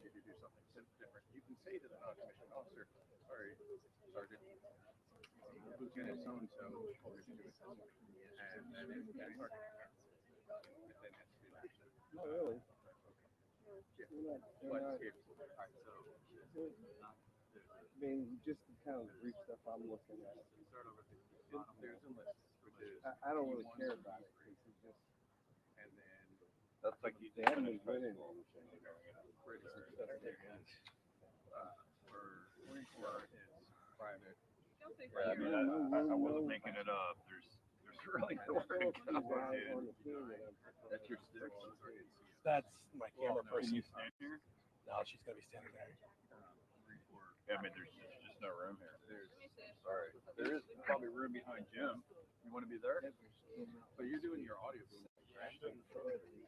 you to do something different, you can say to the non-commissioned officer, sorry, Sergeant, Lieutenant so-and-so told us to do it this way. And then it's Sergeant. And then it's to be lashed. Oh, really? Yeah. They're But not, if, I mean, just the kind of brief stuff I'm looking at. start over the bottom, there's a list, which is. I don't really care about it because it's just. And then. That's like They haven't even put in anything. For 24 is private. Yeah, I mean, I wasn't making it up. There's really nowhere to go, dude. That's your stick. That's my camera Can person. you stand here? No, she's gonna be standing there. Yeah, I mean, there's just no room here. Sorry. There is probably room behind Jim. You want to be there? But you're doing your audio.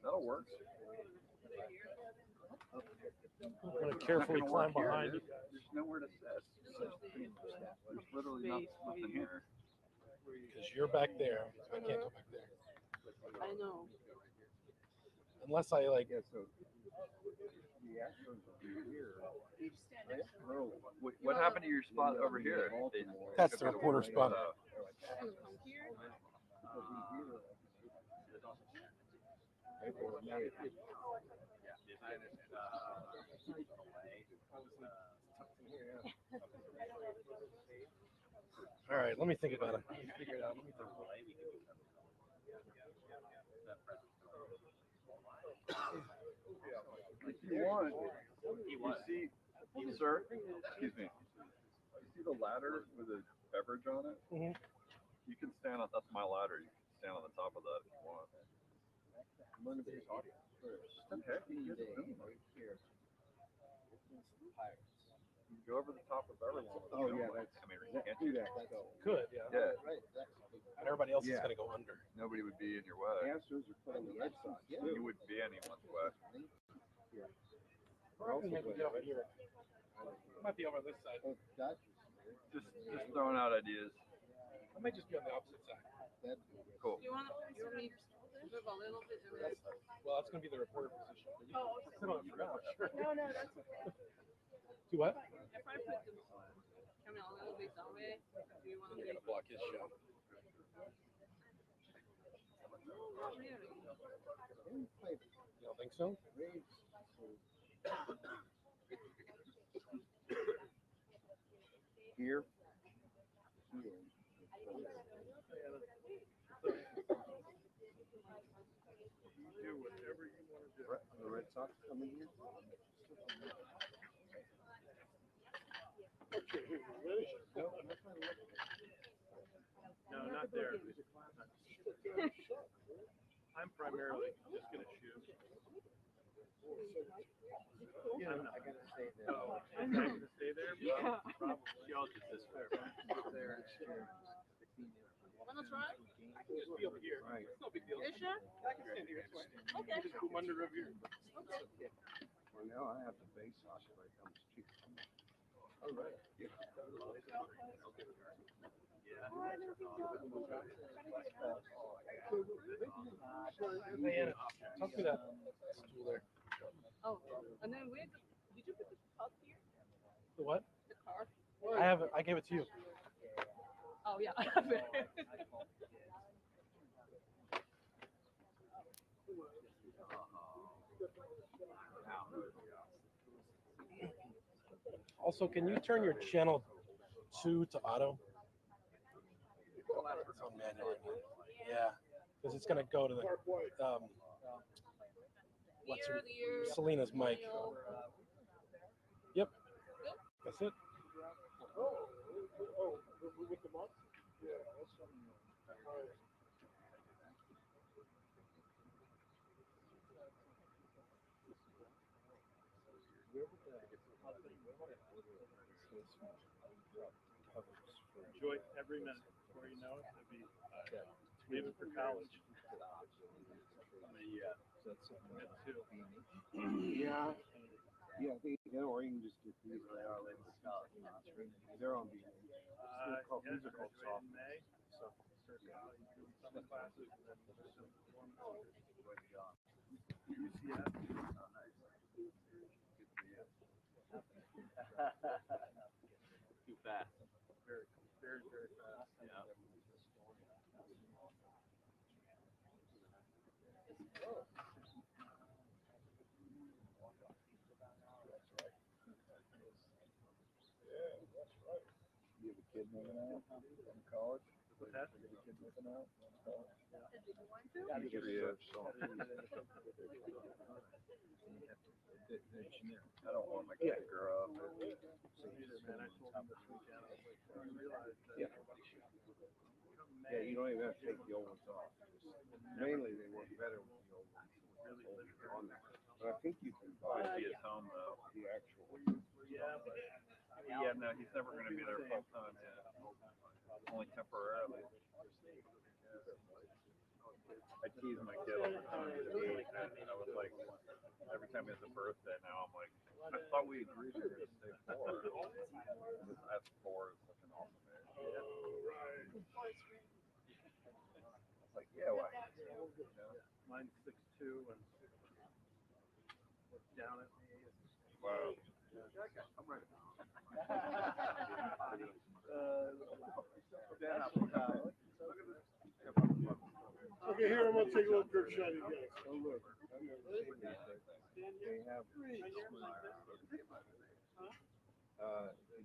That'll work. I'm gonna carefully climb behind it. There's nowhere to sit. There's literally nothing here. Because you're back there. I can't go back there. I know. Unless I like. Yeah, so the Astros are here. What happened to your spot over here? That's the reporter spot. Come here. All right, let me think about it. Figure it out. If you want, you see, sir, excuse me, you see the ladder with a beverage on it? Mhm. You can stand on, that's my ladder, you can stand on the top of that if you want. I'm going to be audio first. Okay. Right here. You can go over the top of everyone. Oh, yeah, that's. I mean, Let's can't do you? that. Could, yeah. Yeah, And everybody else is Yeah. gonna go under. nobody would be in your The way. Astros are put on the Red Sox. You wouldn't be anyone's way. Probably maybe be over here. Might be over this side. Oh, Dodgers. Just throwing out ideas. I might just be on the opposite side. That'd be Cool. You want me to move a little bit? Well, that's gonna be the reporter position. But you can sit on it for now, sure. No, that's okay. Do what? If I put them coming a little bit that way, do you want You're to gonna block his shot. Not really. You don't think so? Here. Do whatever you want to do. The Red Sox coming here. No, not there. I'm primarily just going to shoot. Yeah, I gotta stay there. Oh, I'm going to stay there? Yeah. Probably. Y'all just this fair. There. Want to try? I can just be over here. Right. It's no big deal. You sure? I can stand here. It's fine. Okay. Just come under over here. Okay. Well, now I have to base off if I come to chief. All right. Yeah. Diana, talk to that stool there. Oh, and then did you put the cup here? The what? The car? I have it. I gave it to you. Oh, yeah, I have it. Also, can you turn your channel 2 to auto? It's on manual. Yeah, because it's gonna go to the what's her, Selena's mic. Yep, that's it. Enjoy every minute before you know it. It'll be leaving for college. Yeah. Yeah, I think, or you can just get these. They're on the. These are called soft. In May, so start college, doing summer classes, and then some one UCF. You have a kid moving out from college? What's that? You have a kid moving out from college? Yeah. You get research song. I don't want my kid to grow up. Yeah. Yeah, you don't even have to take the old ones off. Mainly they work better with the old ones on there. But I think you can buy Be his home though. the actual. Yeah, no, he's never gonna be there full time. Yeah. Only temporarily. I tease my kid all the time. And I was like, every time he has a birthday now, I'm like, I thought we agreed we were gonna stay 4. That's 4 is such an awesome age. It's like, yeah, why? You know? Mine's 6'2" and looks down at me. Wow. I'm right. Okay, here I'm gonna take a little dirt shot at you guys. Oh, look. I've never seen these things. They have. You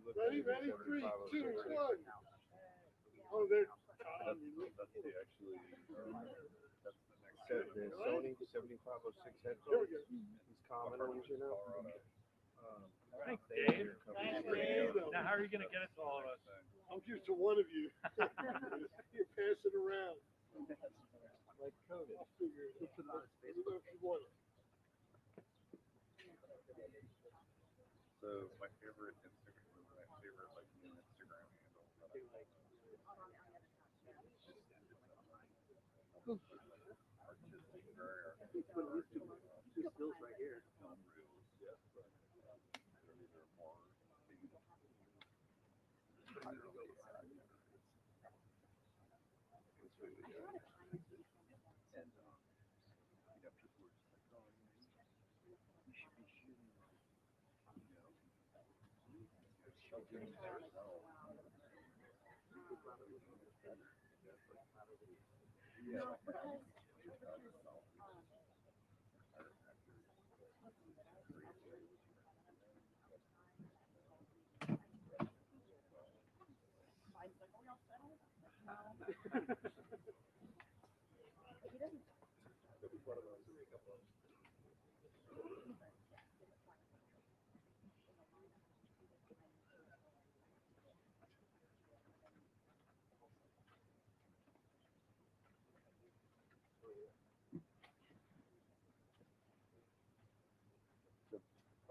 look at Ready, it, ready, 75 3, 2, or 6. 1. Oh, there. That's the actually, that's the next Said the Sony 7506 headphones, these common ones, you know. Thanks, Dave. Thanks, Dave. Now, how are you gonna get it to all of us? I'll give it to one of you. You pass it around. Like coded. I'll figure it out. Let me know if you want it. So my favorite Instagram, like new Instagram handle. Artistic, very artistic. Two stills right here. Unreels, yeah. These are more it's really good. And you know, people are just like, oh, you should be shooting, shooting yourself. Yeah.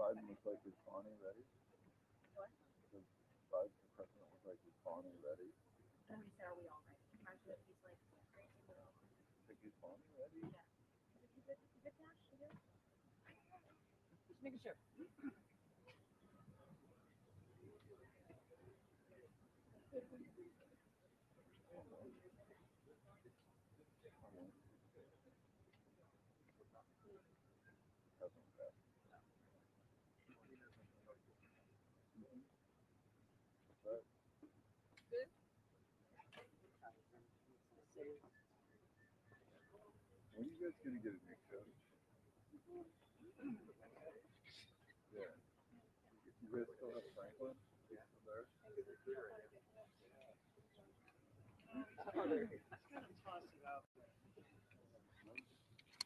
Biden looks like his Bonnie ready. What? The Biden, the president looks like his Bonnie ready. And we said, are we all ready? Imagine if he's like, Think he's Bonnie ready? yeah. Is it Nash? Is it? Just making sure. President passed. But Good. when are you guys gonna get a new coach? Yeah. You guys still have Franklin? Yeah. There?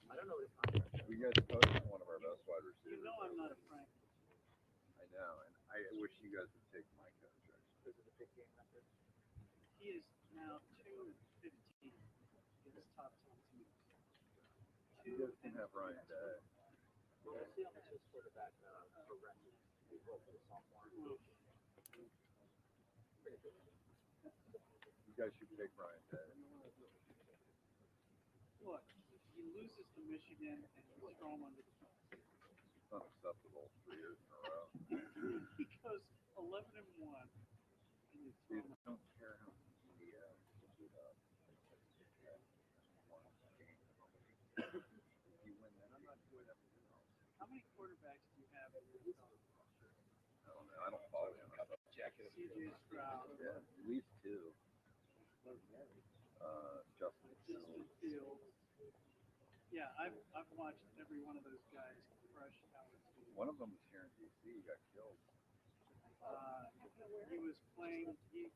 I don't know what his contract is. You guys coached one of our best wide receivers. You know I'm not a Frank. I know, and I wish you guys would take my coach actually. Because of the big game record. He is now 2-15 in his top 10 teams. You guys can have Ryan Day. We'll see how much his quarterback progresses. We hope for the sophomore. You guys should take Ryan Day. Look, he loses to Michigan and you throw him under the bus. It's unacceptable 3 years in a row. He goes 11-1 and you throw Dude, him. I don't care how many media put up. One game. If you win, then I'm not doing everything else. How many quarterbacks do you have in your NFL? I don't know. I don't follow him. CJ Stroud. Yeah, at least 2. Justin Justin Fields. Fields. Yeah, I've watched every one of those guys crush Howard Field. One of them was here in DC. He got killed. He was playing. He was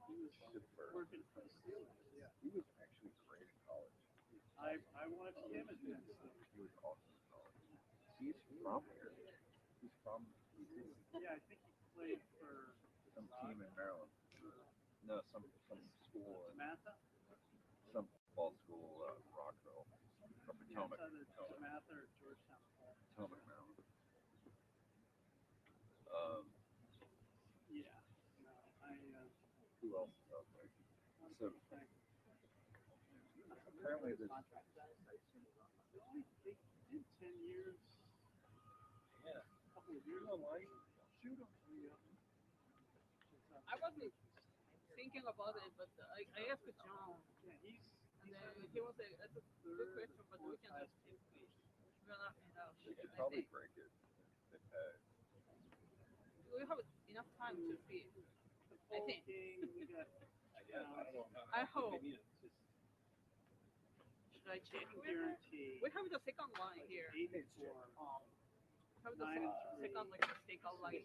working for the Steelers. Yeah. He was actually great in college. I watched him at Penn State. He was awesome in college. He's from here. He's from DC. Yeah, I think he played for Some team in Maryland. No, some school in Matha. some football school, Rockville, from Yeah, Potomac, it's either Matha or Georgetown. Potomac, Maryland. Yeah. No, Who else is out there? So apparently there's they did 10 years. Yeah. A couple of years online. Shoot them. I wasn't thinking about it, but I asked John, Yeah, he's and then he was like, "That's a good question, but we can just simply run up and out." they could I probably think break it. They pay. we have enough time to see. I think. King, we got I hope. Should I check? guarantee. We have the second line here. 84. We have the second like second line.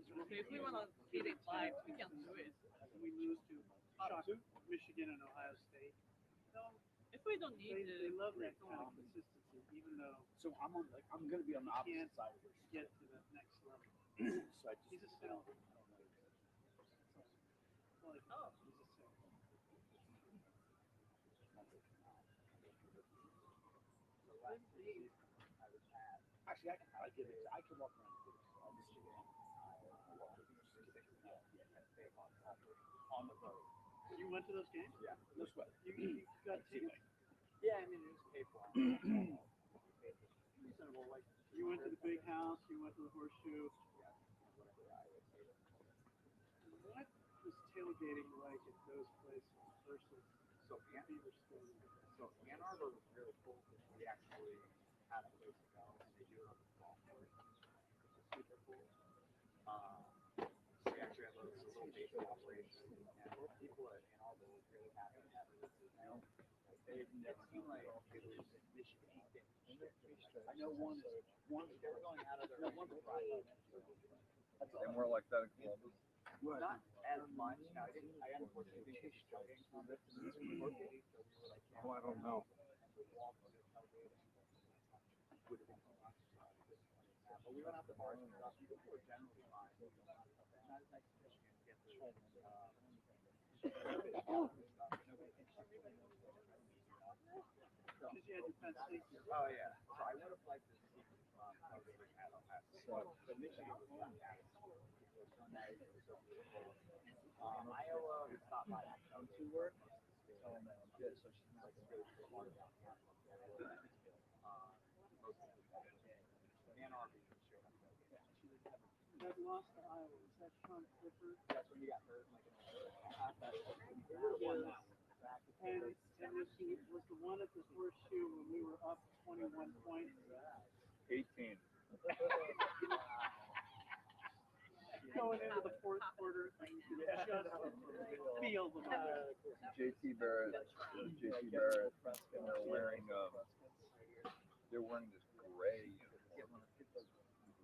So if we wanna beat it live, we can do it. We lose to Michigan and Ohio State. No, If we don't need they the love that kind of consistency, even though So I'm gonna be on the opposite Can't side of this. get to the next level. So I just, He's a sell. Well, he's a sell. actually, I can walk around the Michigan, on the road. You went to those games? Yeah, no sweat. You got tickets? Yeah, I mean, it was paid for. Reasonable, like. You went to the big house, you went to the horseshoe. What was tailgating like at those places versus So Beaver School? So Ann Arbor was really cool because we actually had a place to go and they do it on the golf course, which is super cool. So we actually had a little baseball operation and people at Ann Arbor were really happy to have it. They seemed like it was Michigan. I know one, they were going out of their, one's Friday. And we're like that in Columbus. Not as much. I unfortunately think it's jogging on this. Oh, I don't know. But we went out to bars and stuff. People were generally fine. Not as nice as Michigan. Get the Because you had your Penn State. Oh yeah. So I would have liked to see so Michigan was fantastic. It was so nice. It was so beautiful. Iowa, we stopped by to work. Good. So she's like really cool. Ann Arbor. That lost to Iowa. Was that Sean Clifford? That's when you got hurt. And was the one at the horseshoe when we were up 21 points? 18. Going into the fourth quarter, and you could just feel the moment. JT Barrett, and they're wearing this gray uniform,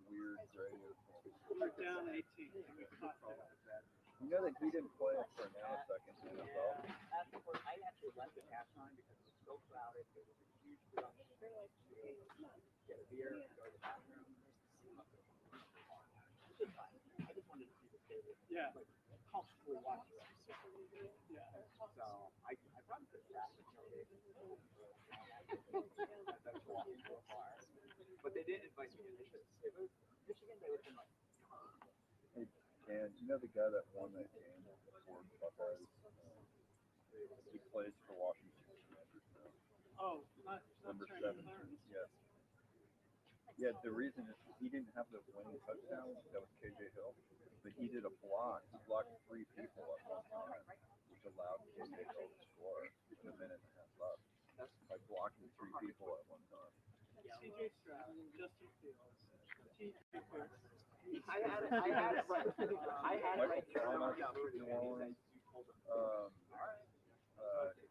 weird gray uniform. We're down 18. And we caught that. You know that he didn't play for a nanosecond in the NFL. I actually left at halftime because it was so crowded. It was a huge production. Get a beer, go to the bathroom. I just wanted to see the stadium. Yeah. Like, comfortably watch it. Yeah. So I probably could have asked that's walking so far. But they did invite me in. It was Michigan, they would have been like, Hey, and you know the guy that won that game for Buckeyes? He plays for Washington Commanders now. Oh, not Number Trent 7. Clarence. Yes. Yeah, the reason is he didn't have the winning touchdown. That was KJ Hill. But he did a block. He blocked 3 people at one time, which allowed KJ Hill to score with a minute and a half left. By blocking 3 people at one time. CJ Stroud, Justin Fields, TJ Fields. I had it right. I had it right. Thomas, New Orleans.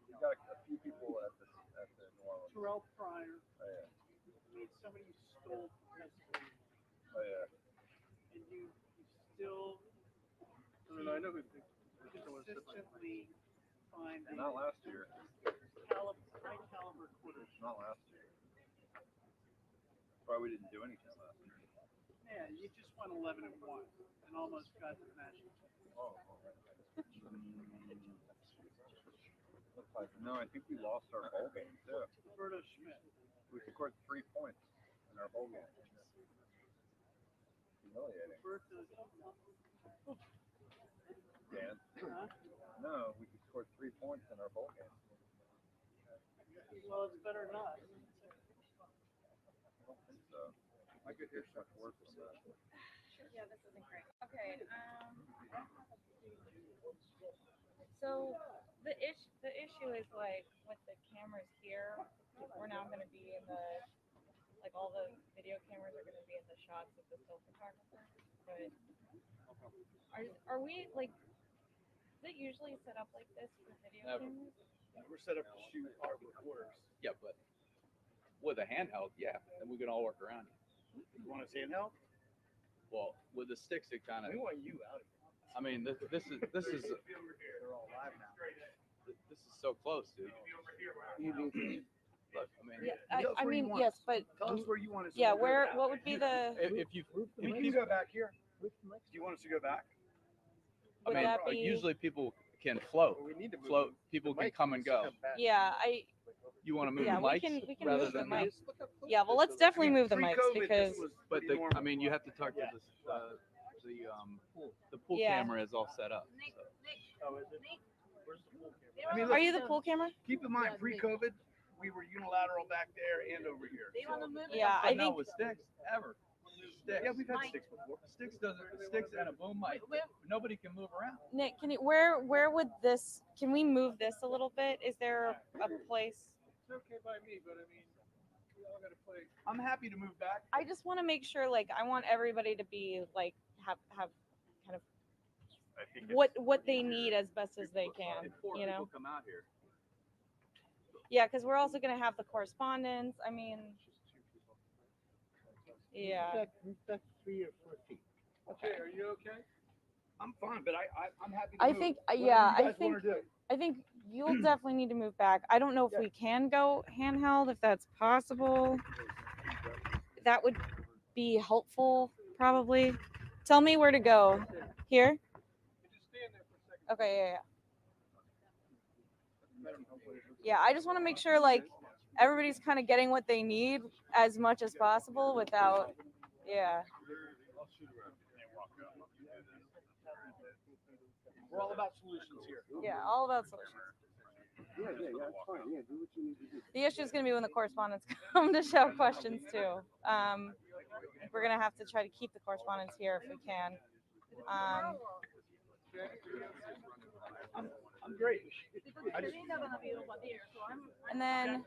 You got a few people at the New Orleans. Terrell Pryor. Oh yeah. I mean, somebody you stole from Pennsylvania. Oh yeah. And you still know who consistently find the Not last year. high caliber quarters. Not last year. Why we didn't do anything last year. Yeah, you just won 11-1 and almost got to the national championship. Oh. No, I think we lost our bowl game too. Roberto Schmidt. We scored 3 points in our bowl game. Humiliating. Dan? Huh? No, we scored 3 points in our bowl game. Well, it's better not. I don't think so. I could hear much worse than that. Yeah, this isn't great. Okay. So the issue is like with the cameras here, we're now going to be in the all the video cameras are going to be in the shots of the still photographer. But are we like? Is it usually set up like this for video cameras? We're set up to shoot our recorders. Yeah, but with a handheld, yeah, then we can all work around it. You want us handheld? Well, with the sticks, it kind of. We want you out of here. I mean, this is They're all live now. this is so close, dude. Look, I mean, Yeah, Tell us I where you mean, want yes, us. but Tell us where you want us. yeah, to go. where? What would be the? if you, We can go back here. Do you want us to go back? I Would mean, that be? usually people can float. We need to move Float. People can come and go. Yeah, You want to move yeah, the we mics can rather move the than mics. me? Yeah, well, let's definitely move the mics Pre-COVID, because this was But pretty normal. I mean, you have to talk to Yeah. the pool Yeah. camera is all set up. So. Oh, is it? Where's the pool camera? I mean, are look, you the pool camera? keep in mind, pre-COVID, we were unilateral back there and over here. So- Yeah, But I no, think with sticks ever. Sticks. Yeah, we've had sticks before. Sticks and a boom mic. Nobody can move around. Nick, can you where would this? Can we move this a little bit? Is there a place? It's okay by me, but I mean, we all got to play. I'm happy to move back. I just want to make sure, like, I want everybody to be like have kind of I think what they need as best as they can. If 4 You know? people come out here. Yeah, because we're also gonna have the correspondence. I mean, yeah. That's 3 or 4 feet. Okay, are you okay? I'm fine, but I'm happy to I move. think Whatever yeah, you I guys wanna think do. I think you'll definitely need to move back. I don't know if we can go handheld if that's possible. That would be helpful, probably. Tell me where to go. Here? You just stand there for a second. Okay, yeah. Yeah, I just want to make sure like everybody's kind of getting what they need as much as possible without yeah. We're all about solutions here. Yeah, all about solutions. Yeah, that's fine. Yeah, do what you need to do. The issue is going to be when the correspondents come to show questions too. We're going to have to try to keep the correspondents here if we can. I'm great. And then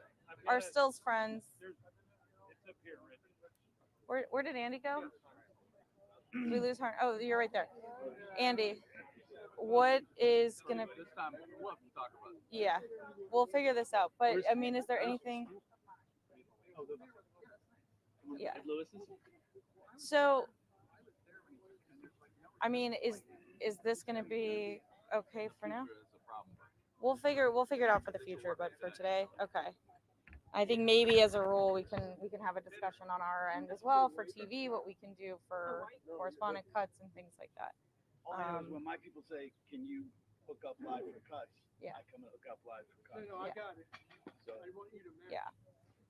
our stills friends. It's up here, Rich. Where did Andy go? Did we lose her? Oh, you're right there. Andy, what is going to This time we'll have to talk about it. yeah, we'll figure this out. But I mean, is there anything? Yeah. So, I mean, is this going to be okay for now? It's a problem. We'll figure it out for the future. But for today, okay. I think maybe as a rule we can have a discussion on our end as well for TV, what we can do for correspondent cuts and things like that. All I know is when my people say, "Can you hook up live for cuts?" Yeah. I come and hook up live for cuts. No, I got it. So I want you to match. Yeah.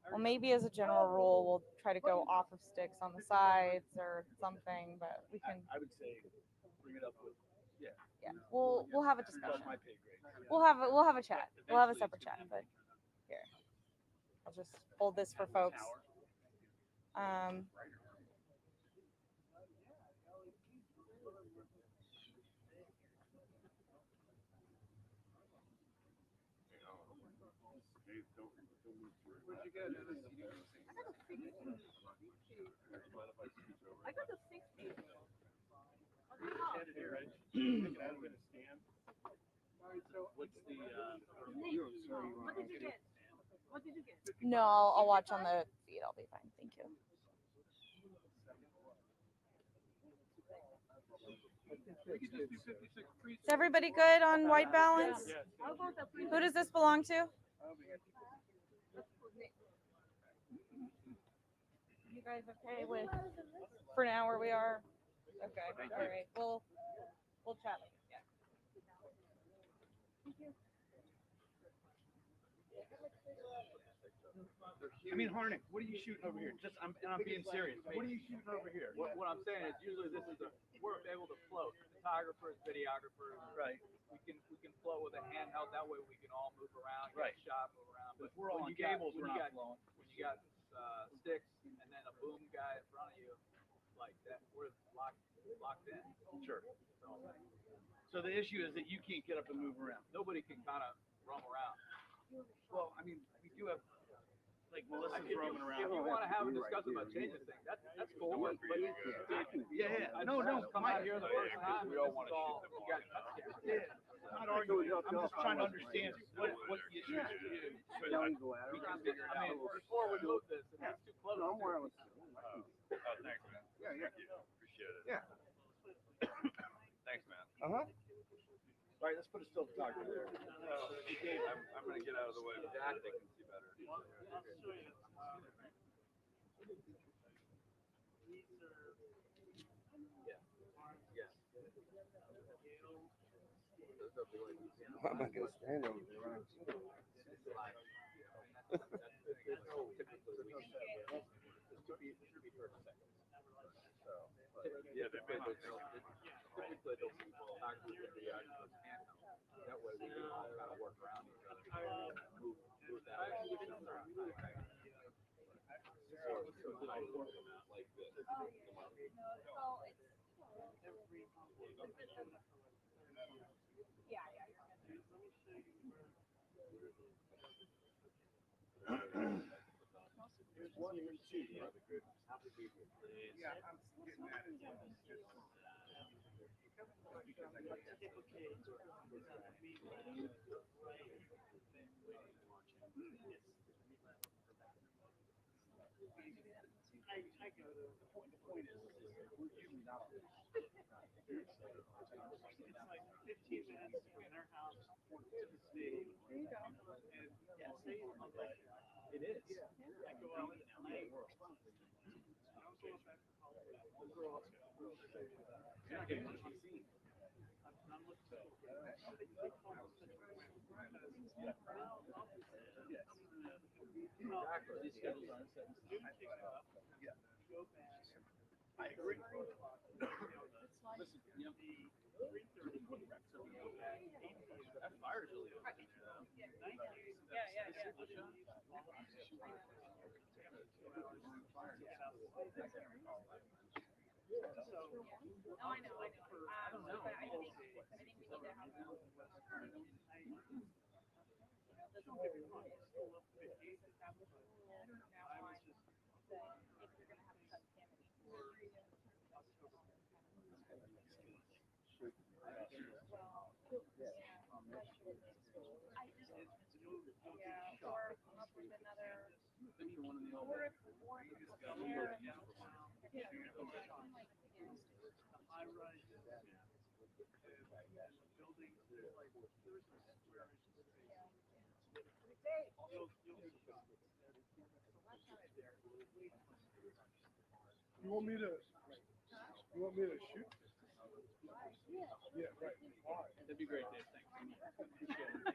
Well, maybe as a general rule, we'll try to go off of sticks on the sides or something, but we can. I would say bring it up with Yeah. We'll have a above discussion. my pay grade. We'll have a chat. We'll have a separate chat. But here, I'll just hold this for folks. Where'd you get it? I got the 60. Stand it here, Rich. Take it out of it, stand. All right, so What's the What did you get? What did you get? No, I'll watch on the feed. I'll be fine. Thank you. We could just do 56 precincts. Is everybody good on white balance? Who does this belong to? You guys okay with for now where we are? Okay, all right. We'll chat later. Yeah. I mean, Harnick, what are you shooting over here? Just, I'm being serious. What are you shooting over here? What I'm saying is usually this is we're able to float. Photographers, videographers, Right. We can float with a handheld. That way we can all move around, get Right. a shot, move around. But We're all when on you got, cables, when we're you not got, flowing. when you got sticks and then a boom guy in front of you, like that, we're locked in. Sure. So the issue is that you can't get up and move around. Nobody can kind of roam around. Well, I mean, we do have, like, Melissa's roaming If around. you want to have a discussion about changing things, that's cool. But Yeah. No, come out here the first time. We don't want to all, shoot them you got touch cameras. Yeah. I'm not arguing. I'm just trying to understand what the issue is for you. We can figure it out. Before we move this, if it's too close. No, I'm wireless. Thanks, man. Yeah. Thank you. Appreciate it. Yeah. Thanks, man. All right, let's put a still photographer there. I'm gonna get out of the way. Jack, they can see better. I'm not gonna stand over there. Right? Yeah, they've been. That way we can all kind of work around each other. Move that way. Like this. Here's one, here's two. Yeah, I'm getting at it. I go to the point is we're usually not on this. It's like 15 minutes in our house to the stadium. And yeah, stadium is like it is. I go out in LA. I was going back to college. Yeah, I get what you've seen. I'm looking for These schedules aren't set in stone. go back. I agree. Listen, you know, that fire's really open. No, I know. I don't know. But I think we need to have You want me to shoot? Yeah, right. Why? That'd be great, Dave. Thanks. Appreciate it.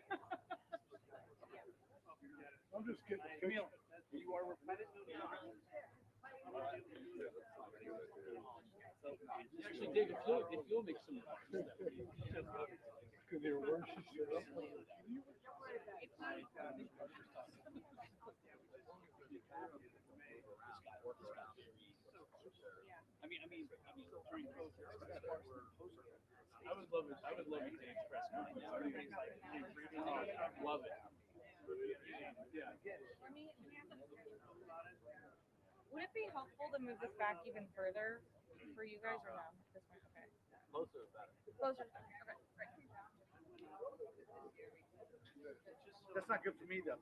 I'm just getting a Camille, picture. you are repetitive. Actually, Dave, if you'll make some remarks, Could hear where she said up. I mean, during COVID, I would love it to express mine. love it. Yeah. Would it be helpful to move this back even further for you guys or no? This one, okay. Closer is better. Closer. Okay, great. That's not good for me though.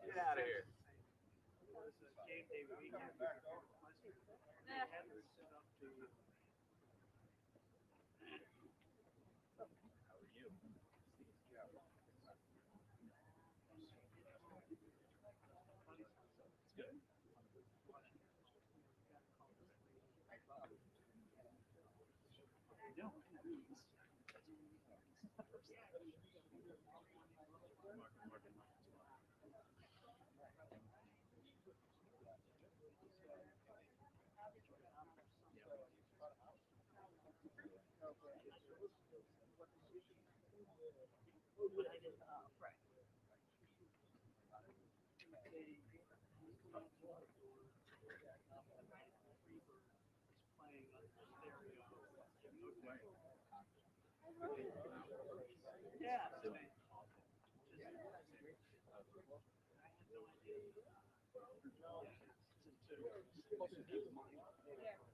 Get out of here. Game day weekend. No. Yeah. So they,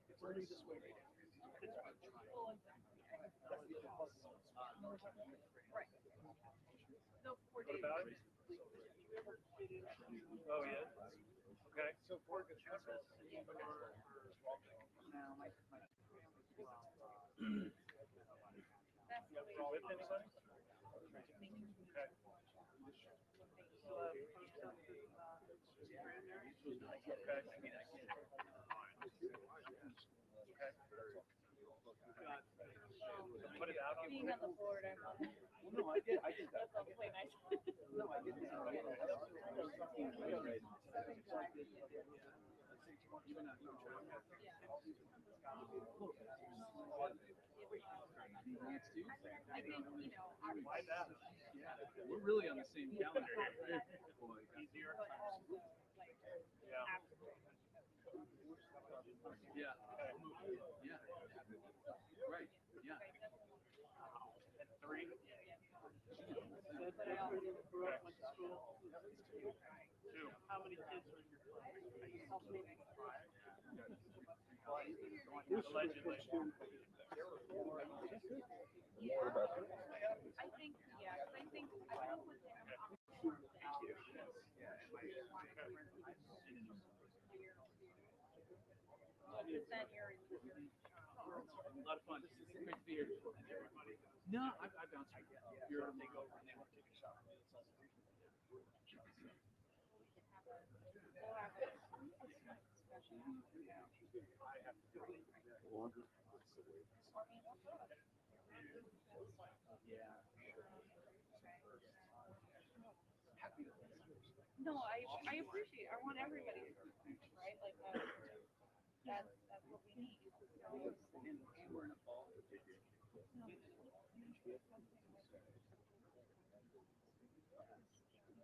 it's only this way right now. Right. No, 4 What days. about it? Oh, yeah. Okay. So for the travels, now my family's That's the way. With anybody? Okay. Put it out on. Being on the board, I'm on. Well, no, I did that. That's awfully nice. No, I did that. Even not I think, you know, Why that? yeah, we're really on the same calendar here. Boy, Easier. but also like Yeah. after. yeah, yeah, right, yeah. At 3. But I also grew up, went to school. 2. How many kids are in your class? Allegedly. I think, yeah, 'cause I think with him, because then you're. A lot of fun. Great to be here. No, I bounced around. You're, they go over and they want to take a shot. No, I appreciate. I want everybody to right? Like that's what we need. And we're in a ball.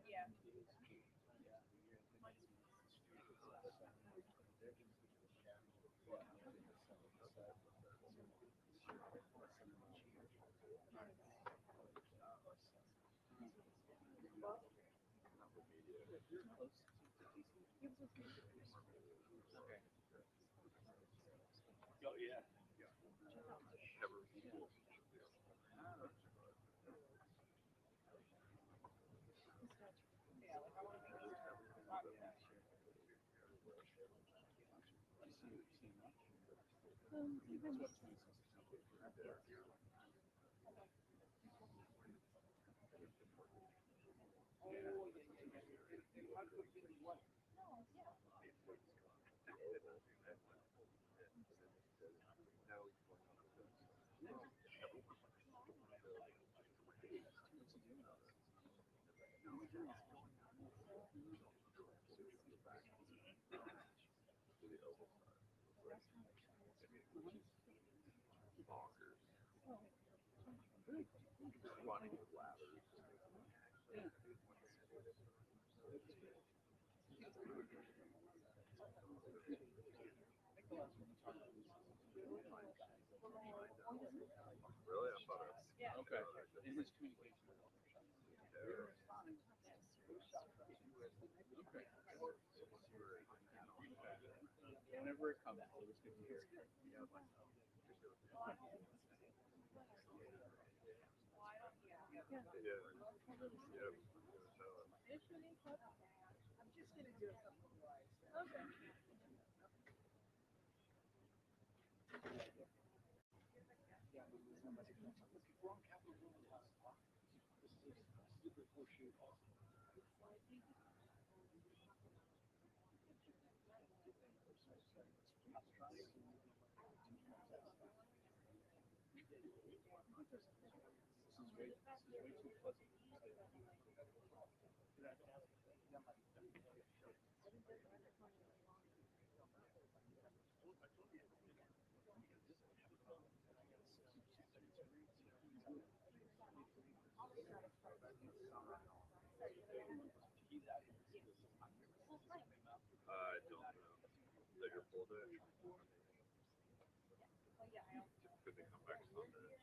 Yeah. Oh, yeah. Running with ladders. Really? I thought it was. Yeah. Okay. In his communication. Okay. Whenever it comes, it was good to hear. I'm just gonna do a couple of slides. Okay. too pleasant. I don't know. Later full day. Could they come back Sunday?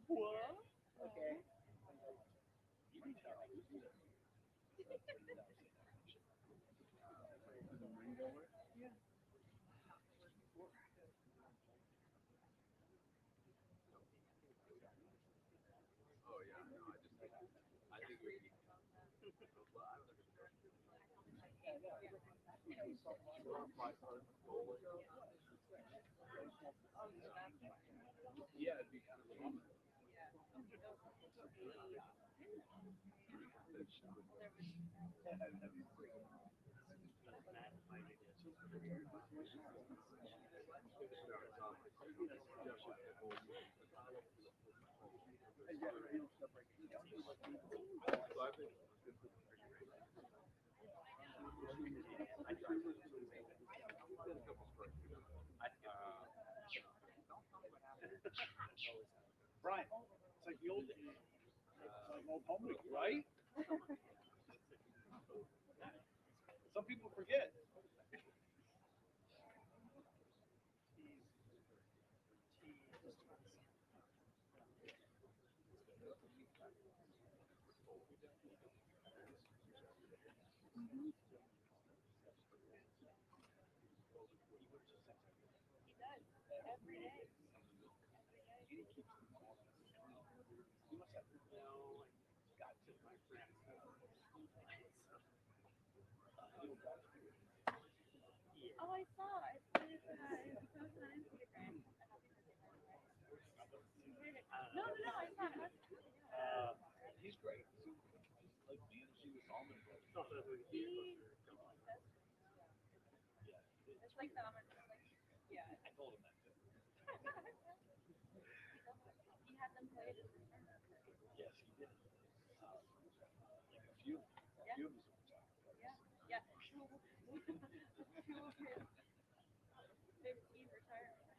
What? Okay. Oh yeah, no, I think we need. Well, I don't know. Yeah, it'd be kind of fun. Brian, it's like the old days. It's like old home week, right? Some people forget. Oh, I saw. I saw you guys. I saw it on Instagram. No, no, no. I saw it. He's great. Like me and she was almond. It's like the yeah. I told him that too. He had them played. Yes, he did. Like a few of his Yeah, yeah. Two of his 15 retirement.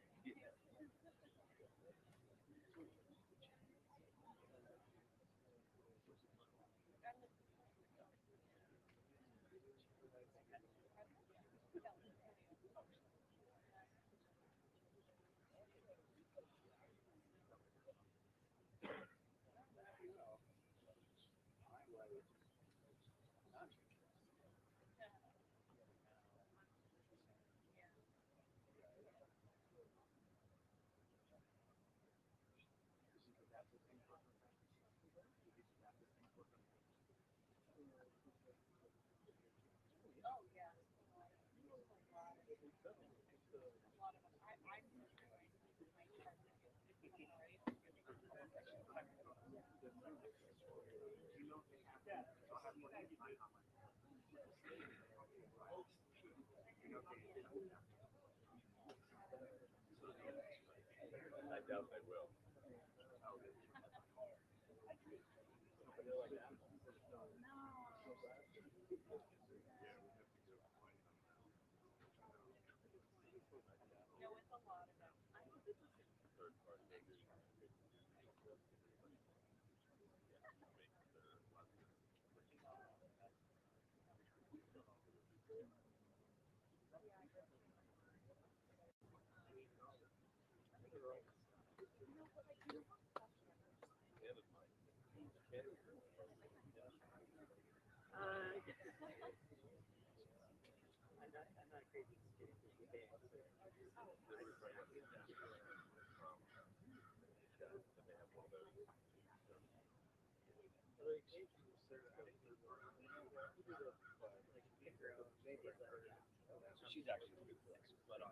Oh yeah. I doubt they will. No, it's a lot of them. Third party. she's actually a good place. But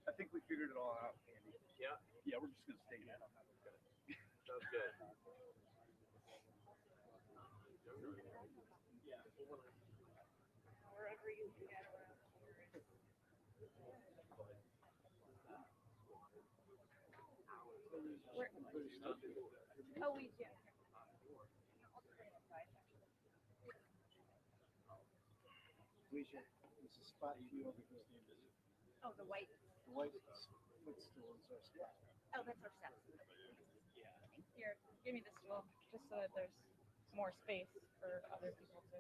I think we figured it all out, Andy. yeah, Yeah, we're just gonna stay in. sounds good. Wherever you can get around here. Oh, we do. Alicia, there's a spot for you over here. Oh, the white. The white footstool is our spot. Oh, that's our steps. Here, give me the stool, just so that there's more space for other people to.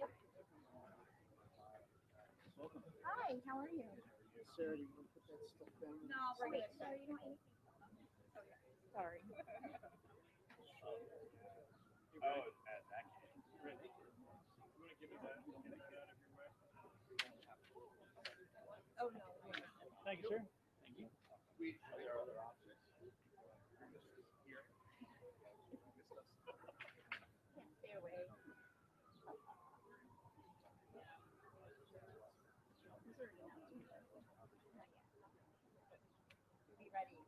Yep. Hi, how are you? Sarah, do you want to put that stuff down? No, I'll bring it. Sorry, you don't eat. Sorry. Oh, at that case. Ready? You want to give it that? Get it out of your way. Oh, no. Thank you, sir. Thank you. There are other options. Stay away. Be ready.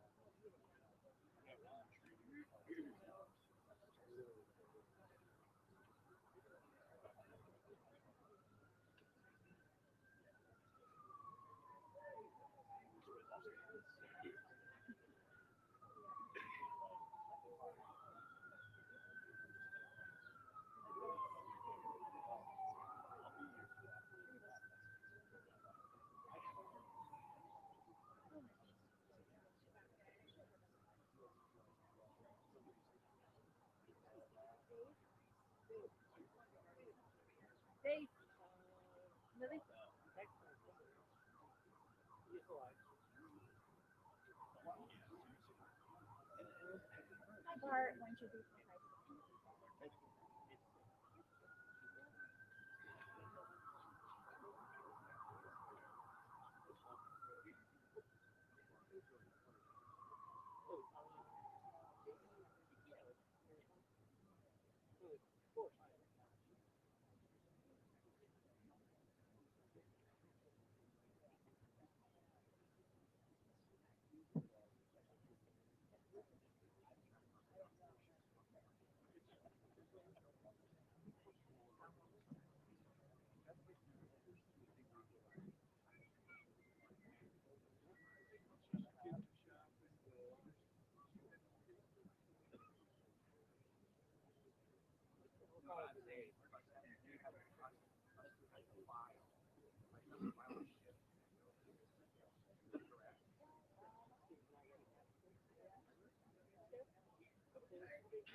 Hey, Lily. Hi, Bart. Why don't you do some hi?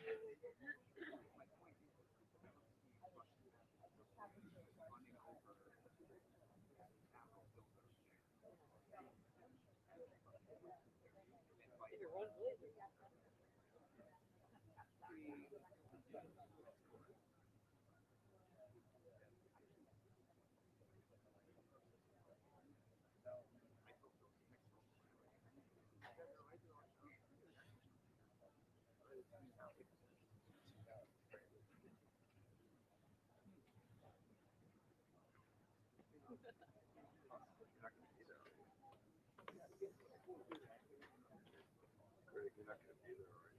You're not gonna be there, right?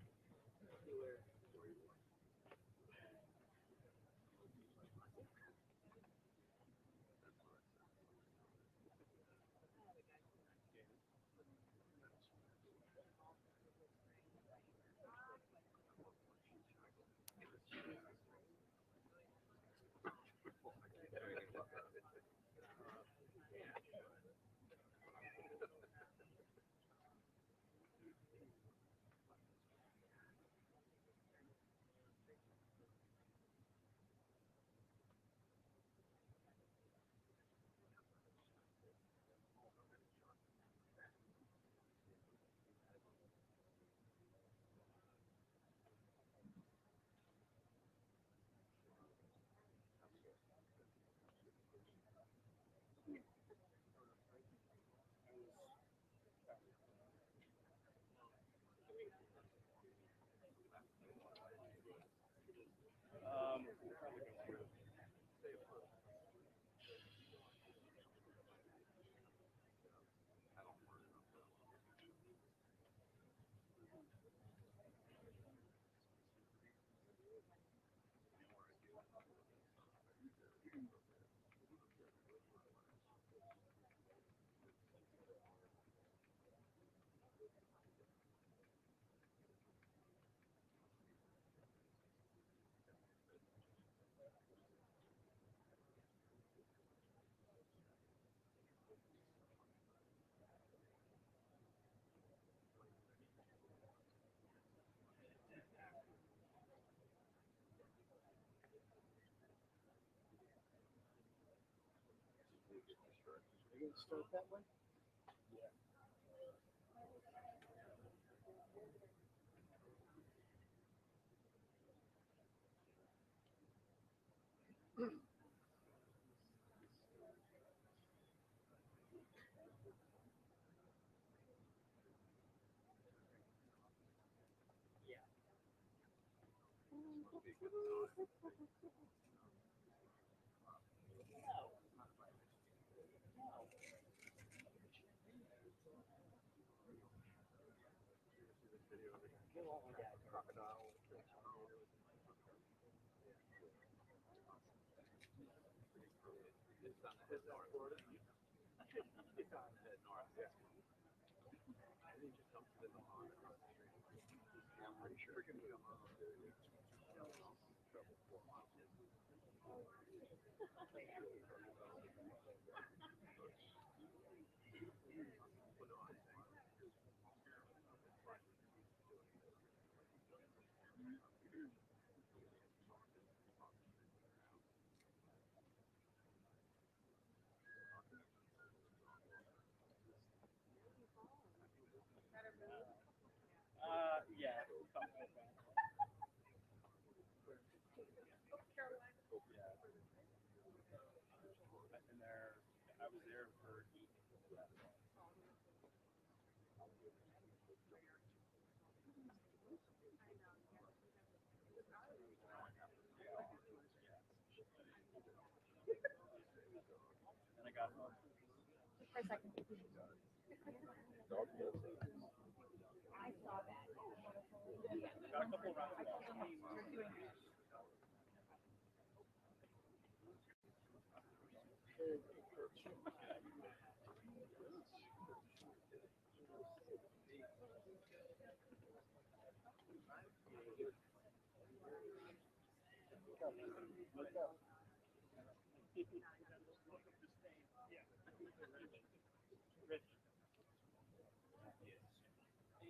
Are you gonna start that way? It's on the head north. It's on the head north. Yeah. I think it comes to the north. Yeah, I'm pretty sure. Freaking come on. Yeah. I've been there. I was there for 8 years. And I got home. For a second. I saw that. Got a couple rounds of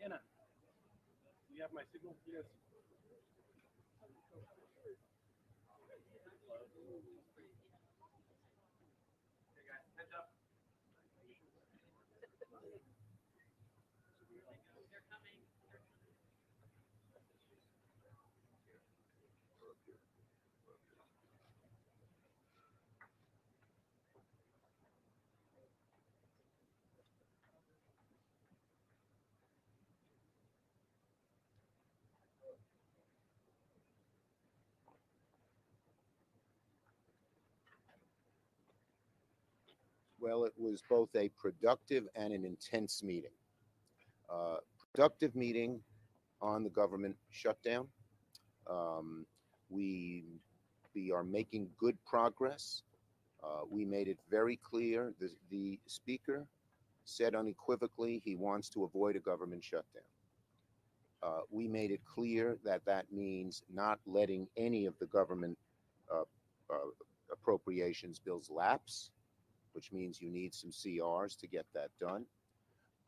Anna, do you have my signal? Yes. Well, it was both a productive and an intense meeting. Productive meeting on the government shutdown. Um, we are making good progress. We made it very clear. The speaker said unequivocally he wants to avoid a government shutdown. We made it clear that that means not letting any of the government uh, appropriations bills lapse, which means you need some CRs to get that done.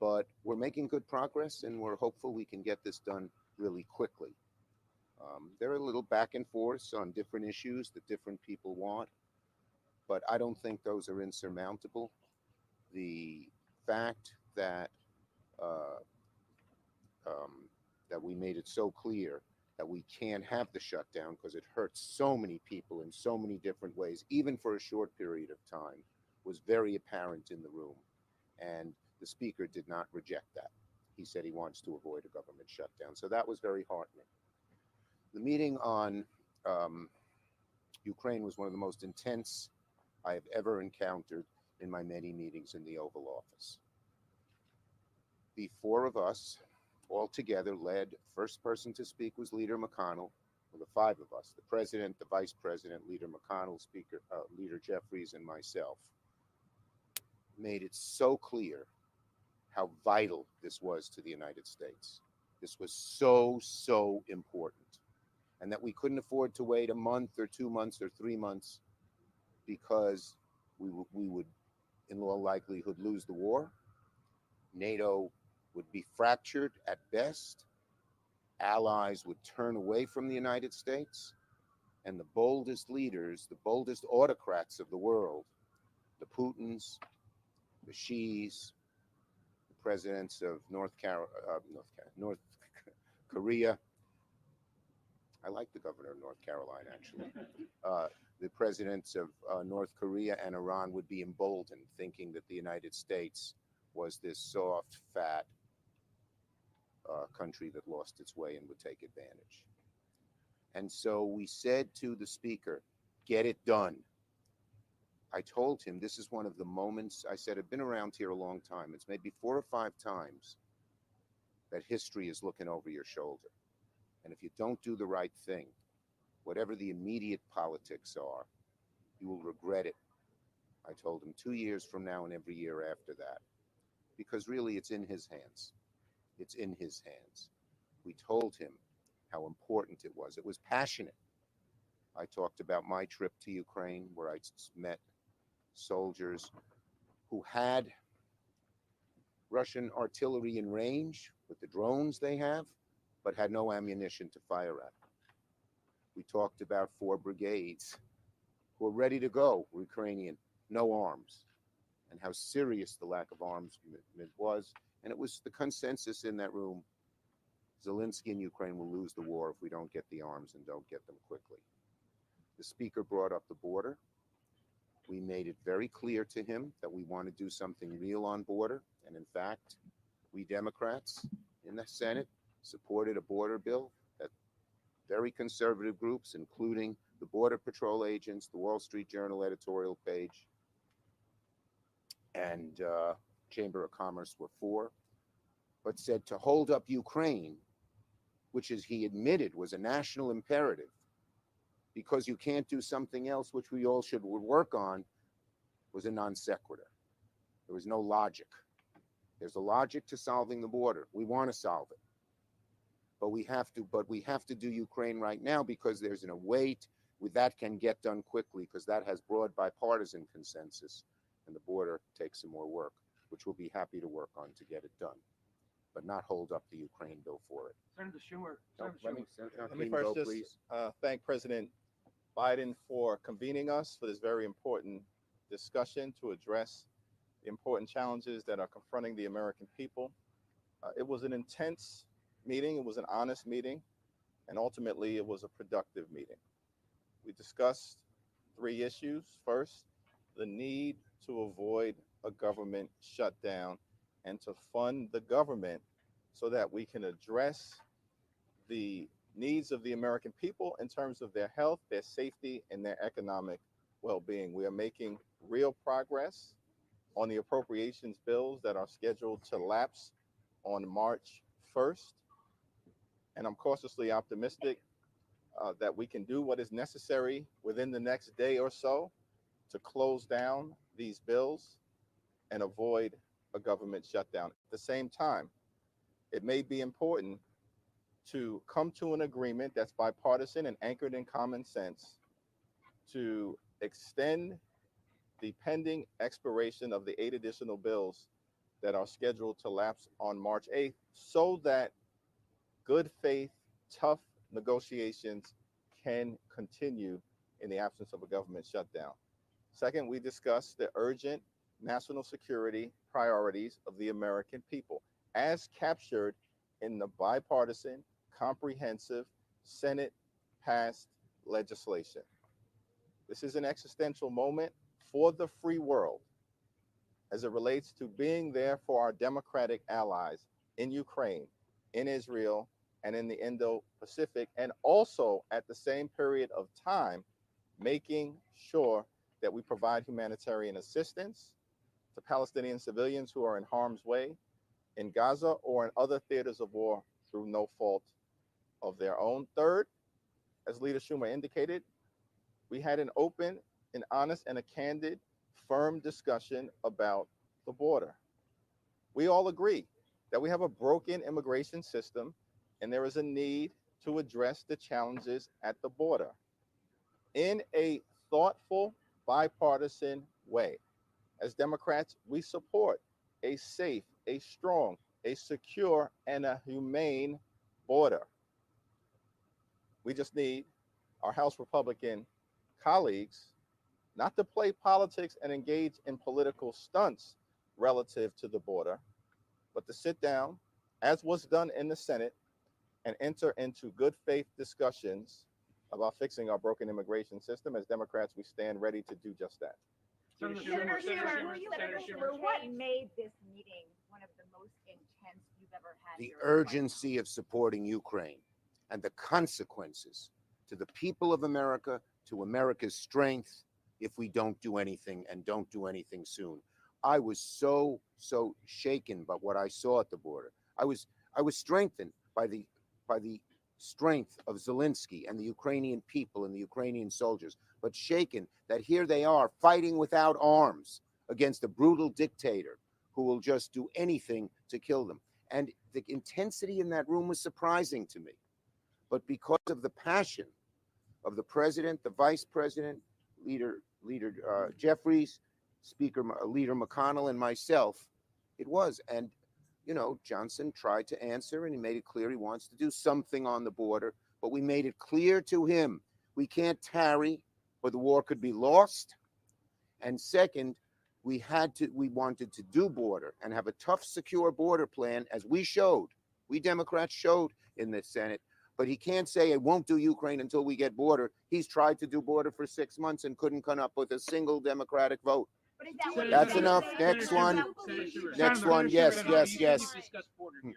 But we're making good progress, and we're hopeful we can get this done really quickly. There are a little back and forth on different issues that different people want, but I don't think those are insurmountable. The fact that that we made it so clear that we can't have the shutdown because it hurts so many people in so many different ways, even for a short period of time, was very apparent in the room. And the speaker did not reject that. He said he wants to avoid a government shutdown. So that was very heartening. The meeting on Ukraine was one of the most intense I have ever encountered in my many meetings in the Oval Office. The four of us all together led. First person to speak was Leader McConnell. Well, the five of us, the president, the vice president, Leader McConnell, Speaker, Leader Jeffries, and myself, made it so clear how vital this was to the United States. This was so, so important. And that we couldn't afford to wait a month or 2 months or 3 months because we would, in all likelihood, lose the war. NATO would be fractured at best. Allies would turn away from the United States. And the boldest leaders, the boldest autocrats of the world, the Putins, the Xis, the presidents of North Korea. I like the governor of North Carolina, actually. The presidents of North Korea and Iran would be emboldened, thinking that the United States was this soft, fat country that lost its way and would take advantage. And so we said to the speaker, get it done. I told him this is one of the moments, I said, I've been around here a long time. It's maybe 4 or 5 times that history is looking over your shoulder. And if you don't do the right thing, whatever the immediate politics are, you will regret it. I told him 2 years from now and every year after that, because really it's in his hands. It's in his hands. We told him how important it was. It was passionate. I talked about my trip to Ukraine where I met soldiers who had Russian artillery in range with the drones they have, but had no ammunition to fire at. We talked about 4 brigades who were ready to go, Ukrainian, no arms, and how serious the lack of arms was. And it was the consensus in that room, Zelensky and Ukraine will lose the war if we don't get the arms and don't get them quickly. The speaker brought up the border. We made it very clear to him that we want to do something real on border. And in fact, we Democrats in the Senate supported a border bill that very conservative groups, including the Border Patrol agents, the Wall Street Journal editorial page, and Chamber of Commerce were for, but said to hold up Ukraine, which, as he admitted, was a national imperative, because you can't do something else which we all should work on, was a non sequitur. There was no logic. There's a logic to solving the border. We want to solve it. But we have to do Ukraine right now because there's a weight that can get done quickly because that has broad bipartisan consensus, and the border takes some more work, which we'll be happy to work on to get it done, but not hold up the Ukraine bill for it. Senator Schumer. No, let me Let me first just thank President Biden for convening us for this very important discussion to address the important challenges that are confronting the American people. It was an intense meeting. It was an honest meeting. And ultimately, it was a productive meeting. We discussed 3 issues. First, the need to avoid a government shutdown and to fund the government so that we can address the needs of the American people in terms of their health, their safety, and their economic well-being. We are making real progress on the appropriations bills that are scheduled to lapse on March 1st. And I'm cautiously optimistic that we can do what is necessary within the next day or so to close down these bills and avoid a government shutdown. At the same time, it may be important to come to an agreement that's bipartisan and anchored in common sense to extend the pending expiration of the 8 additional bills that are scheduled to lapse on March 8th so that good faith, tough negotiations can continue in the absence of a government shutdown. Second, we discussed the urgent national security priorities of the American people as captured in the bipartisan, comprehensive Senate passed legislation. This is an existential moment for the free world as it relates to being there for our democratic allies in Ukraine, in Israel, and in the Indo-Pacific, and also at the same period of time, making sure that we provide humanitarian assistance to Palestinian civilians who are in harm's way in Gaza or in other theaters of war through no fault of their own. Third, as Leader Schumer indicated, we had an open, an honest, and a candid, firm discussion about the border. We all agree that we have a broken immigration system and there is a need to address the challenges at the border in a thoughtful, bipartisan way. As Democrats, we support a safe, a strong, a secure, and a humane border. We just need our House Republican colleagues not to play politics and engage in political stunts relative to the border, but to sit down, as was done in the Senate, and enter into good faith discussions about fixing our broken immigration system. As Democrats, we stand ready to do just that. Senator Schumer, what made this meeting one of the most intense you've ever had? The urgency of supporting Ukraine and the consequences to the people of America, to America's strength, if we don't do anything and don't do anything soon. I was so shaken by what I saw at the border. I was strengthened by the strength of Zelensky and the Ukrainian people and the Ukrainian soldiers, but shaken that here they are fighting without arms against a brutal dictator who will just do anything to kill them. And the intensity in that room was surprising to me. But because of the passion of the president, the vice president, Leader Jeffries, Leader McConnell, and myself, it was. And you know, Johnson tried to answer and he made it clear he wants to do something on the border, but we made it clear to him we can't tarry or the war could be lost. And second, we wanted to do border and have a tough, secure border plan, as we Democrats showed in the Senate. But he can't say it won't do Ukraine until we get border. He's tried to do border for 6 months and couldn't come up with a single Democratic vote. But is that what That's enough. Next one. Next one. Yes. Discuss border here.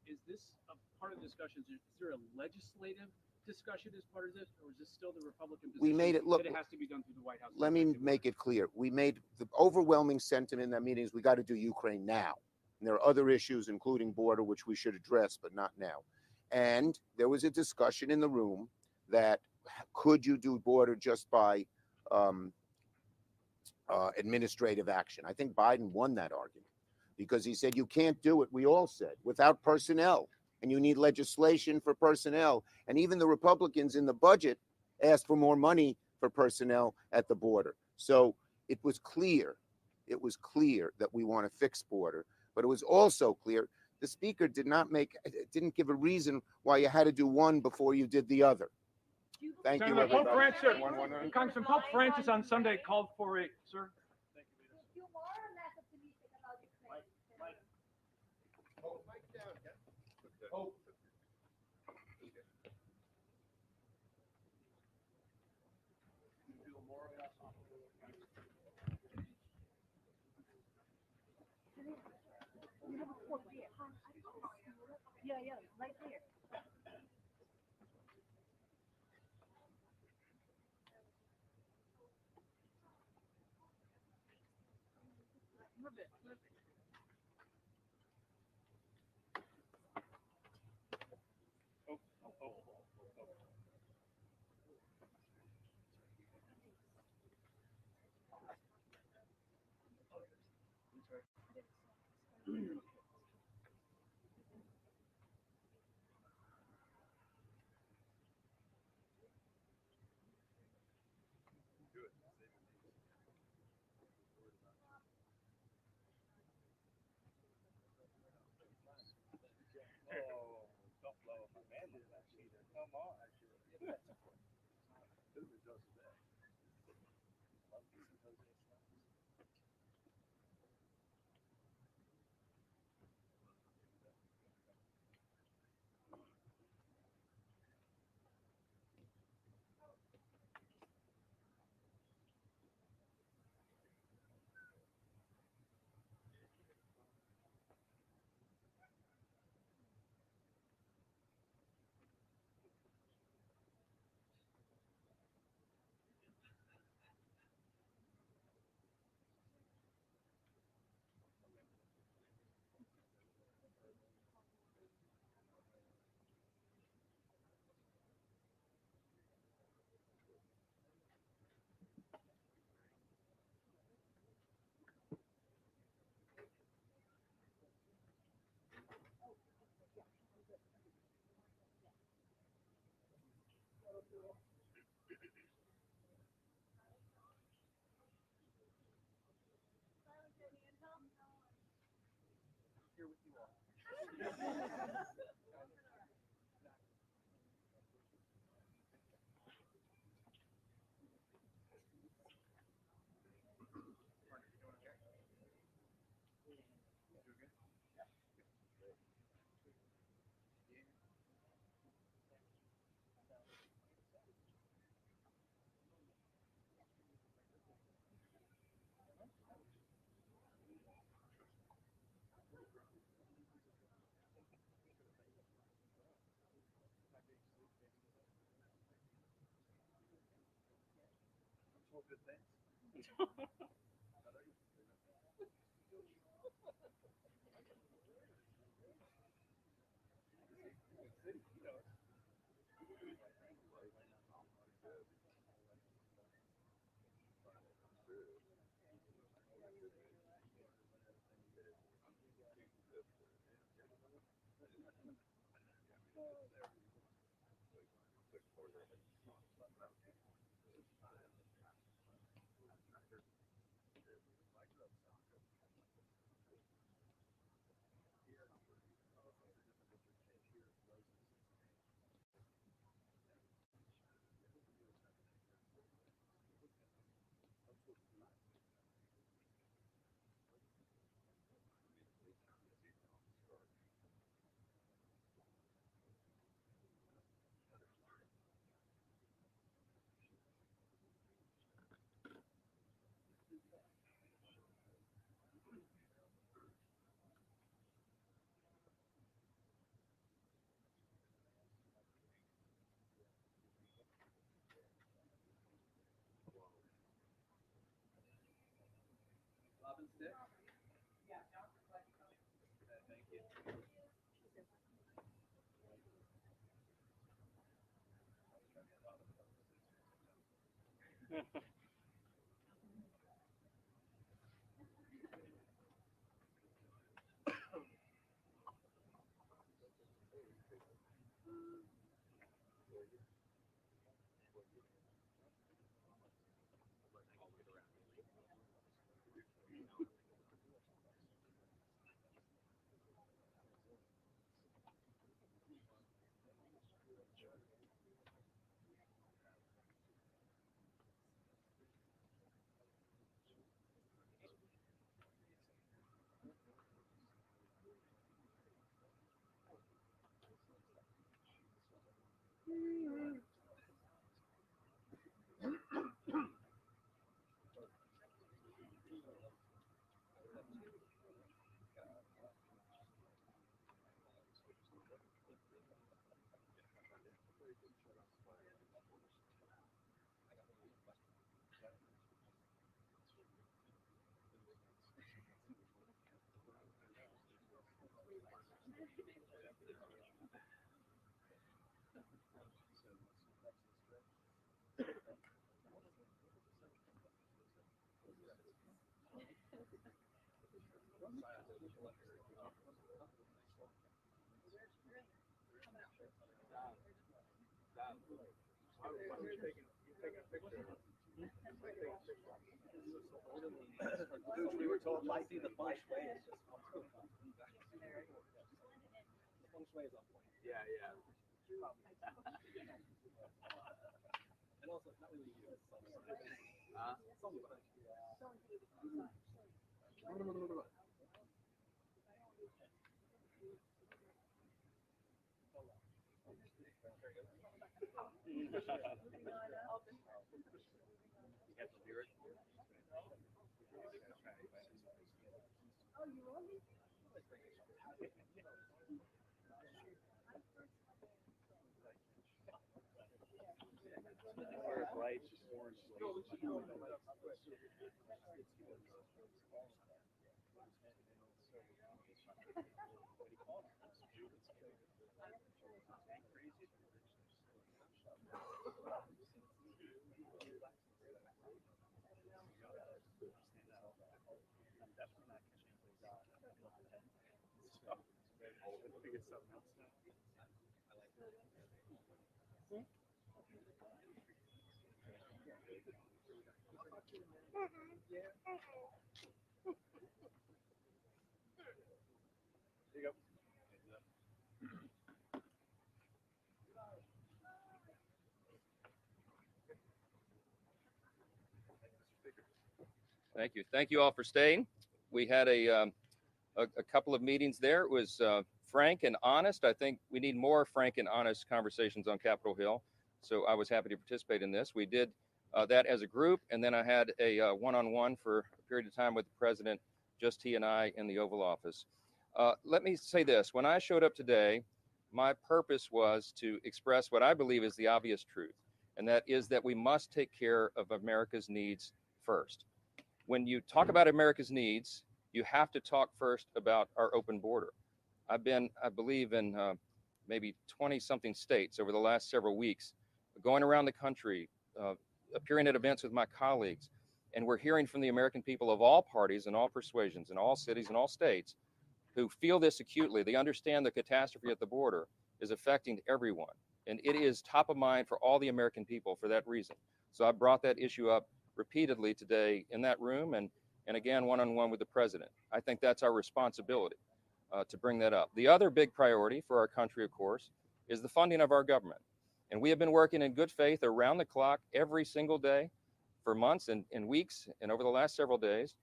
Is this a part of the discussion? Is there a legislative discussion as part of this, or is this still the Republican position? We made it look. That it has to be done through the White House. Let me make it clear. We made the overwhelming sentiment in that meeting is we got to do Ukraine now. And there are other issues, including border, which we should address, but not now. And there was a discussion in the room that could you do border just by administrative action? I think Biden won that argument because he said you can't do it, we all said, without personnel. And you need legislation for personnel. And even the Republicans in the budget asked for more money for personnel at the border. So it was clear that we want to fix border. But it was also clear the speaker didn't give a reason why you had to do one before you did the other. Thank you, Senator Pope everybody. Francis, Congressman Pope Francis on Sunday called for a, sir. Yeah, yeah, right there. Move it, move it. Oh, don't blow up my man did that cheater. Come on. Here with you all. All good things. Bob and stick? Yeah. Thank you. We were told, I see the feng shui is just on point. The feng shui is on point. Yeah, yeah. And also, it's not really you, it's Thank you. Thank you all for staying. We had a couple of meetings there. It was frank and honest. I think we need more frank and honest conversations on Capitol Hill. So I was happy to participate in this. We did that as a group, and then I had a one-on-one for a period of time with the president, just he and I in the Oval Office. Let me say this. When I showed up today, my purpose was to express what I believe is the obvious truth, and that is that we must take care of America's needs first. When you talk about America's needs, you have to talk first about our open border. I've been, I believe, in maybe 20-something states over the last several weeks, going around the country, appearing at events with my colleagues, and we're hearing from the American people of all parties and all persuasions and all cities and all states who feel this acutely. They understand the catastrophe at the border is affecting everyone, and it is top of mind for all the American people for that reason. So I brought that issue up repeatedly today in that room and again one-on-one with the president. I think that's our responsibility to bring that up. The other big priority for our country, of course, is the funding of our government. And we have been working in good faith around the clock every single day for months and weeks and over the last several days,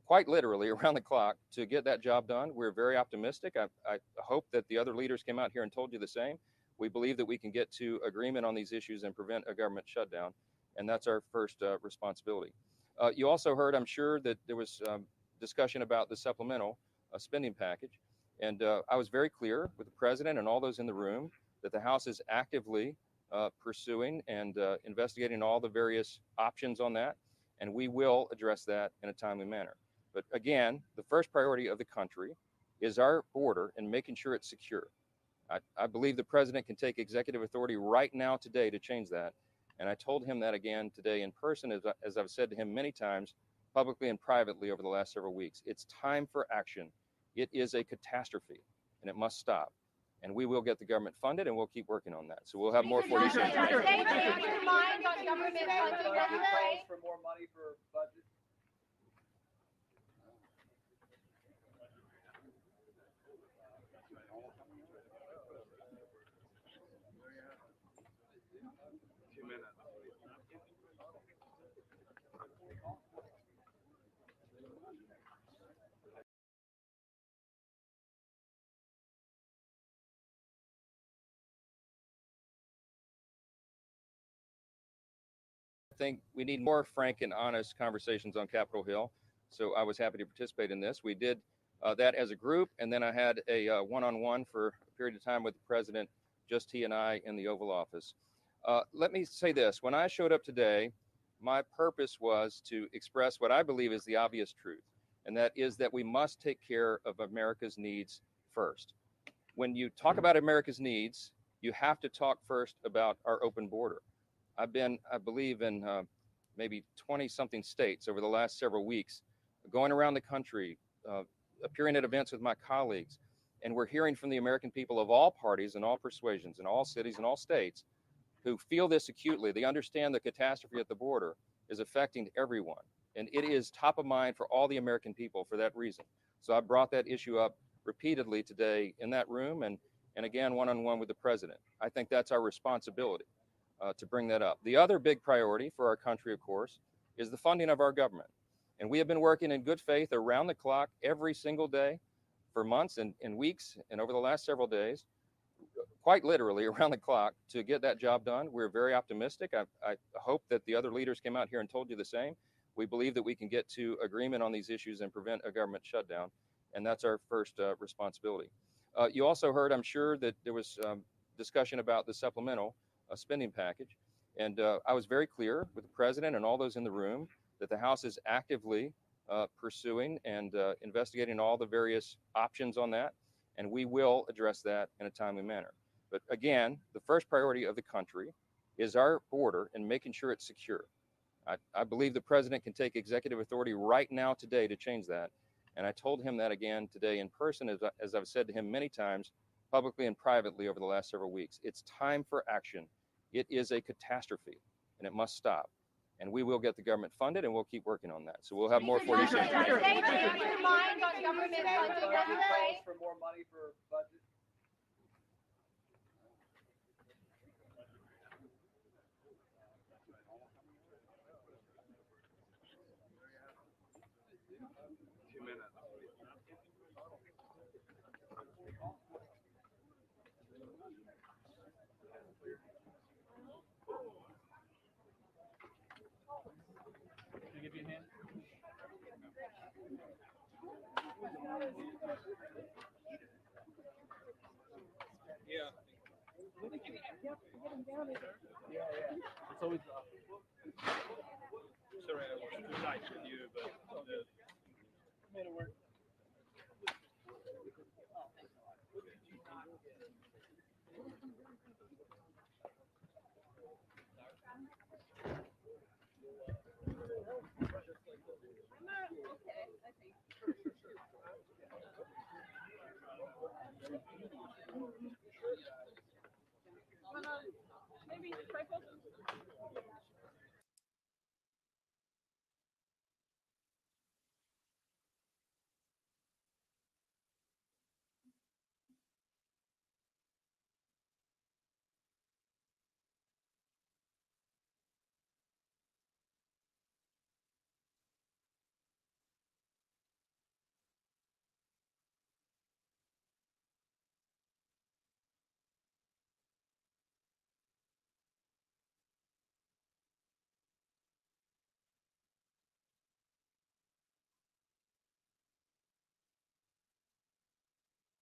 quite literally around the clock, to get that job done. We're very optimistic. I hope that the other leaders came out here and told you the same. We believe that we can get to agreement on these issues and prevent a government shutdown. And that's our first responsibility. You also heard, I'm sure, that there was discussion about the supplemental spending package. And I was very clear with the president and all those in the room that the House is actively pursuing and investigating all the various options on that. And we will address that in a timely manner. But again, the first priority of the country is our border and making sure it's secure. I believe the president can take executive authority right now today to change that. And I told him that again today in person, as I've said to him many times, publicly and privately over the last several weeks. It's time for action. It is a catastrophe, and it must stop. And we will get the government funded, and we'll keep working on that. So we'll have more for you soon. Change your mind on government funding, right? For more money for budget. I think we need more frank and honest conversations on Capitol Hill. So I was happy to participate in this. We did that as a group, and then I had a one-on-one for a period of time with the president, just he and I in the Oval Office. Let me say this. When I showed up today, my purpose was to express what I believe is the obvious truth, and that is that we must take care of America's needs first. when you talk about America's needs, you have to talk first about our open border. I've been, I believe, in maybe 20-something states over the last several weeks, going around the country, appearing at events with my colleagues, and we're hearing from the American people of all parties and all persuasions in all cities and all states who feel this acutely. They understand the catastrophe at the border is affecting everyone, and it is top of mind for all the American people for that reason. So I brought that issue up repeatedly today in that room and again one-on-one with the president. I think that's our responsibility to bring that up. The other big priority for our country, of course, is the funding of our government. And we have been working in good faith around the clock every single day for months and weeks and over the last several days, quite literally around the clock to get that job done. We're very optimistic. I hope that the other leaders came out here and told you the same. We believe that we can get to agreement on these issues and prevent a government shutdown. And that's our first responsibility. You also heard, I'm sure, that there was discussion about the supplemental spending package. And I was very clear with the president and all those in the room that the House is actively pursuing and investigating all the various options on that. And we will address that in a timely manner. But again, the first priority of the country is our border and making sure it's secure. I believe the president can take executive authority right now today to change that. And I told him that again today in person, as I've said to him many times, publicly and privately over the last several weeks. It's time for action. It is a catastrophe, and it must stop. And we will get the government funded, and we'll keep working on that. So we'll have more for you soon. Your mind on government funding, right? For more money for budget. Can I give you a hand? Yeah. It's always sorry, I was too nice with you, but made it work. Maybe trifle.